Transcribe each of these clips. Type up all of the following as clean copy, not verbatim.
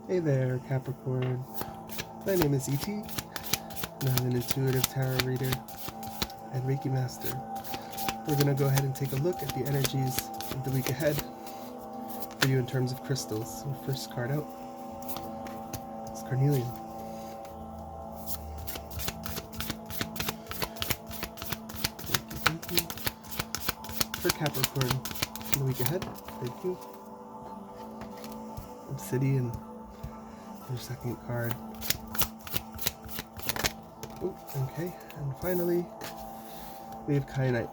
Hey there, Capricorn. My name is E.T., and I'm an intuitive tarot reader and Reiki master. We're going to go ahead and take a look at the energies of the week ahead for you in terms of crystals. So first card out is Carnelian. Thank you. For Capricorn in the week ahead, thank you. Obsidian, your second card. Oh, okay, and finally, we have Kyanite.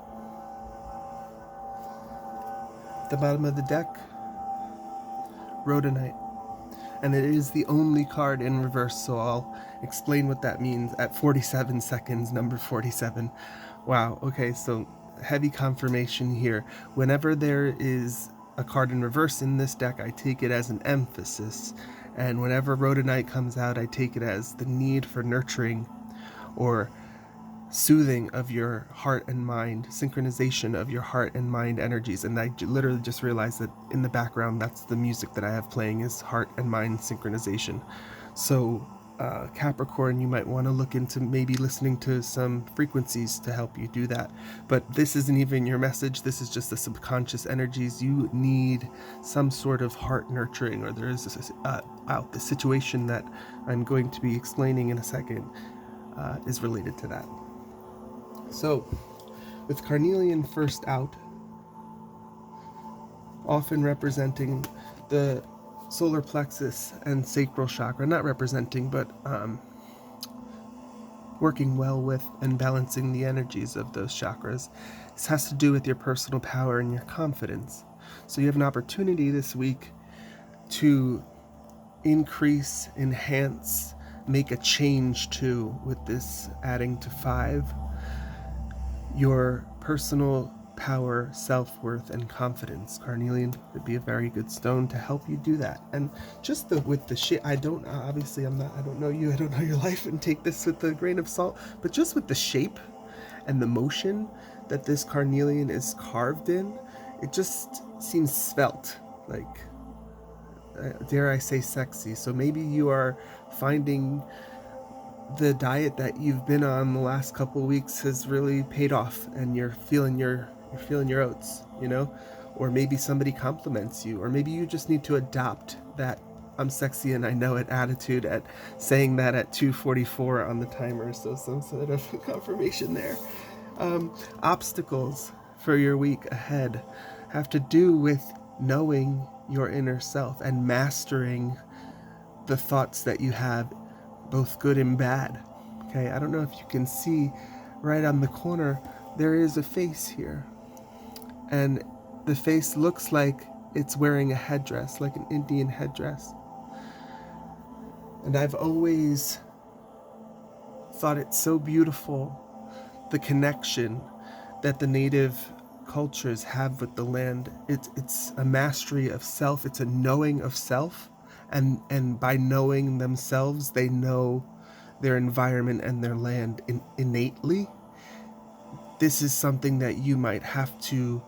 At the bottom of the deck, Rhodonite. And it is the only card in reverse, so I'll explain what that means at 47 seconds, number 47. Wow, okay, so heavy confirmation here. Whenever there is a card in reverse in this deck, I take it as an emphasis. And whenever Rhodonite comes out, I take it as the need for nurturing or soothing of your heart and mind, synchronization of your heart and mind energies. And I literally just realized that in the background, that's the music that I have playing, is heart and mind synchronization. So Capricorn, you might want to look into maybe listening to some frequencies to help you do that. But this isn't even your message. This is just the subconscious energies. You need some sort of heart nurturing, or there is the situation that I'm going to be explaining in a second is related to that. So, with Carnelian first out, often representing the solar plexus and sacral chakra, not representing, but working well with and balancing the energies of those chakras. This has to do with your personal power and your confidence. So you have an opportunity this week to increase, enhance, make a change to, with this adding to 5, your personal power, self-worth, and confidence. Carnelian would be a very good stone to help you do that. And just with the shape, I don't know you, I don't know your life, and take this with a grain of salt, but just with the shape and the motion that this carnelian is carved in, it just seems svelte, like, dare I say, sexy. So maybe you are finding the diet that you've been on the last couple of weeks has really paid off, and you're feeling your oats, or maybe somebody compliments you, or maybe you just need to adopt that "I'm sexy and I know it" attitude at saying that at 2:44 on the timer. So some sort of confirmation there. Obstacles for your week ahead have to do with knowing your inner self and mastering the thoughts that you have, both good and bad. Okay, I don't know if you can see right on the corner, there is a face here. And the face looks like it's wearing a headdress, like an Indian headdress. And I've always thought it's so beautiful, the connection that the native cultures have with the land. It's a mastery of self, it's a knowing of self. And by knowing themselves, they know their environment and their land innately. This is something that you might have to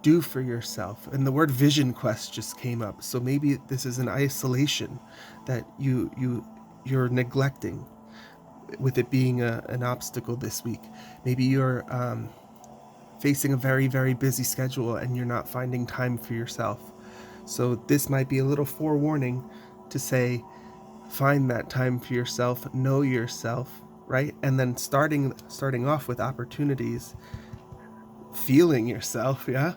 do for yourself. And the word vision quest just came up. So maybe this is an isolation that you're neglecting, with it being an obstacle this week. Maybe you're facing a very, very busy schedule and you're not finding time for yourself. So this might be a little forewarning to say, find that time for yourself, know yourself, right? And then starting off with opportunities, feeling yourself, yeah?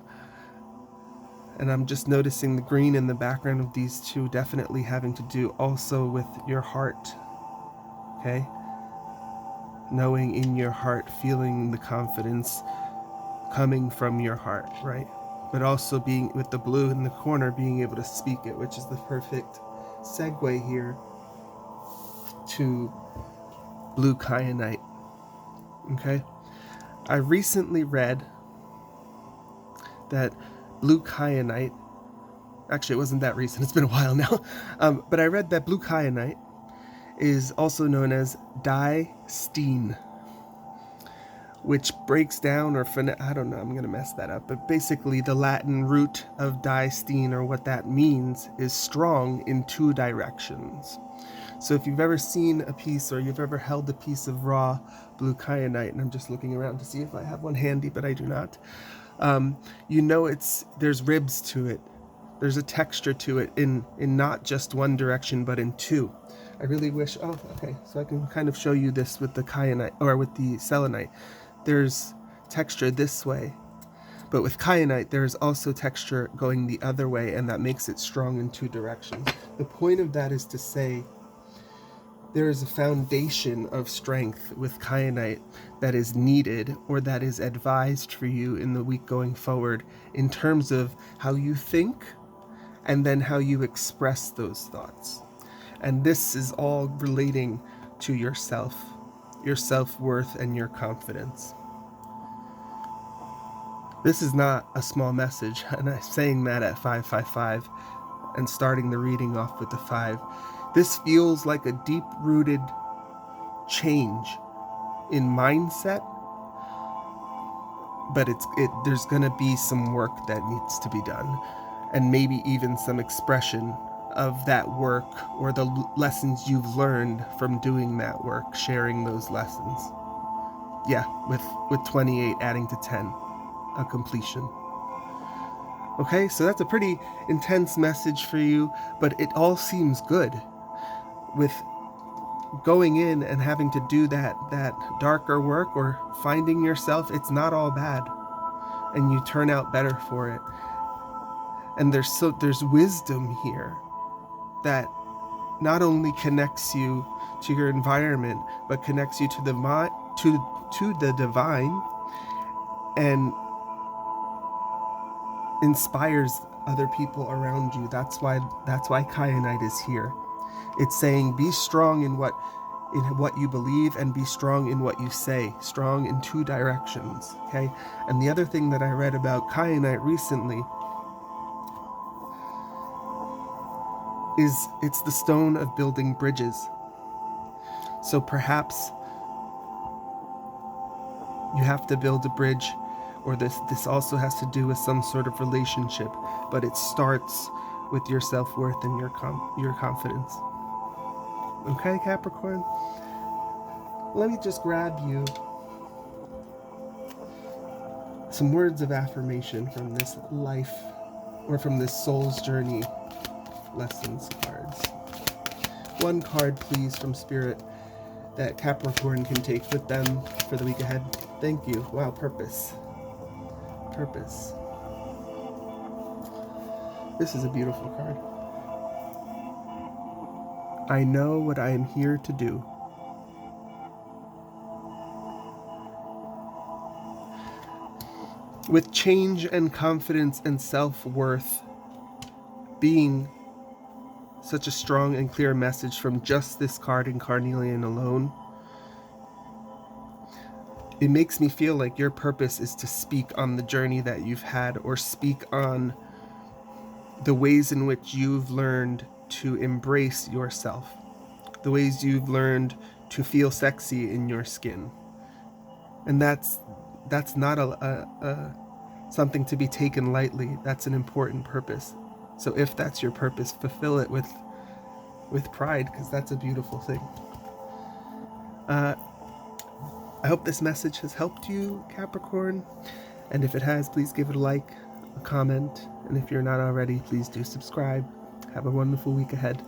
And I'm just noticing the green in the background of these two definitely having to do also with your heart, okay? Knowing in your heart, feeling the confidence coming from your heart, right? But also being with the blue in the corner, being able to speak it, which is the perfect segue here to blue kyanite. Okay, I recently read that blue kyanite, actually it wasn't that recent, it's been a while now, but I read that blue kyanite is also known as Steen. which breaks down, or I don't know, I'm going to mess that up, but basically the Latin root of diastine, or what that means, is strong in two directions. So if you've ever seen a piece, or you've ever held a piece of raw blue kyanite, and I'm just looking around to see if I have one handy, but I do not, you know there's ribs to it. There's a texture to it in not just one direction, but in two. I really wish, oh, okay, so I can kind of show you this with the kyanite, or with the selenite. There's texture this way, but with kyanite, there's also texture going the other way, and that makes it strong in two directions. The point of that is to say there is a foundation of strength with kyanite that is needed, or that is advised for you in the week going forward, in terms of how you think and then how you express those thoughts. And this is all relating to yourself, your self-worth, and your confidence. This is not a small message, and I'm saying that at 555 and starting the reading off with the 5. This feels like a deep-rooted change in mindset, but there's going to be some work that needs to be done, and maybe even some expression of that work, or the lessons you've learned from doing that work, sharing those lessons. Yeah, with 28 adding to 10, a completion. Okay, so that's a pretty intense message for you, but it all seems good. With going in and having to do that darker work, or finding yourself, it's not all bad, and you turn out better for it. And there's wisdom here that not only connects you to your environment, but connects you to the divine, and inspires other people around you. That's why kyanite is here. It's saying, be strong in what you believe, and be strong in what you say. Strong in two directions. Okay. And the other thing that I read about kyanite recently is it's the stone of building bridges. So perhaps you have to build a bridge, or this also has to do with some sort of relationship, but it starts with your self-worth and your confidence. Okay, Capricorn? Let me just grab you some words of affirmation from this life, or from this soul's journey lessons cards. One card, please, from Spirit, that Capricorn can take with them for the week ahead. Thank you. Wow, purpose. Purpose. This is a beautiful card. I know what I am here to do. With change and confidence and self-worth being such a strong and clear message from just this card in Carnelian alone, it makes me feel like your purpose is to speak on the journey that you've had, or speak on the ways in which you've learned to embrace yourself, the ways you've learned to feel sexy in your skin. And that's not a something to be taken lightly. That's an important purpose. So if that's your purpose, fulfill it with pride, because that's a beautiful thing. I hope this message has helped you, Capricorn. And if it has, please give it a like, a comment. And if you're not already, please do subscribe. Have a wonderful week ahead.